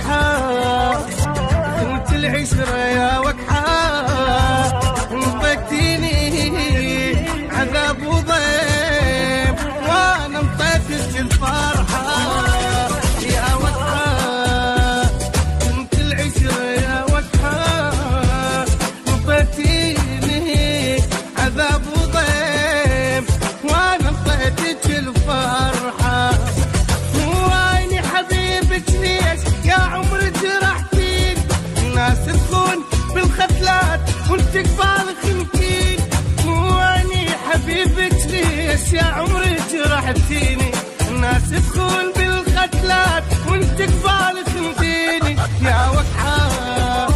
وكحة انت العشرة يا وكحة انطيتيني عذاب وضيم وانا انطيتك الفرحة يا وكحة انت العشرة يا وكحة انطيتيني عذاب وضيم وانا انطيتك الفرحة وعيني حبيبك ليش يا عمري جرحتيني الناس تخون بالختلات وانت قبال خنتيني وعيني حبيبك ليش يا عمري جرحتيني الناس تخون بالختلات وانت قبال خنتيني يا وكحة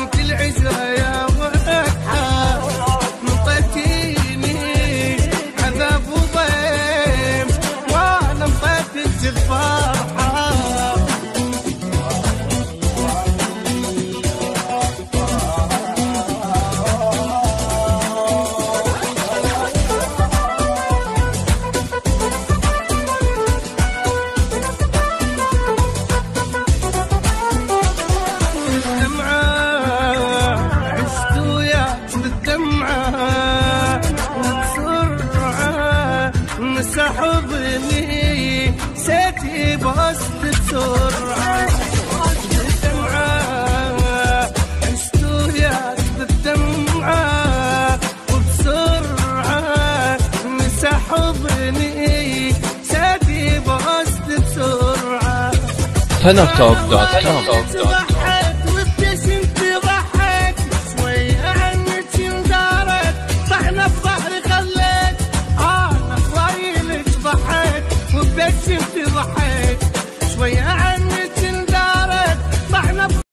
انت العشرة يا وكحة نطيتيني عذاب وضيم وانا انطيتك الفرحة حضني سيتي بوسط بسرعة بالدمعة عشت وياك بالدمعة وبسرعة نسى حضني سيتي بوسط بسرعة Thanatop.com ضحيت شوي عني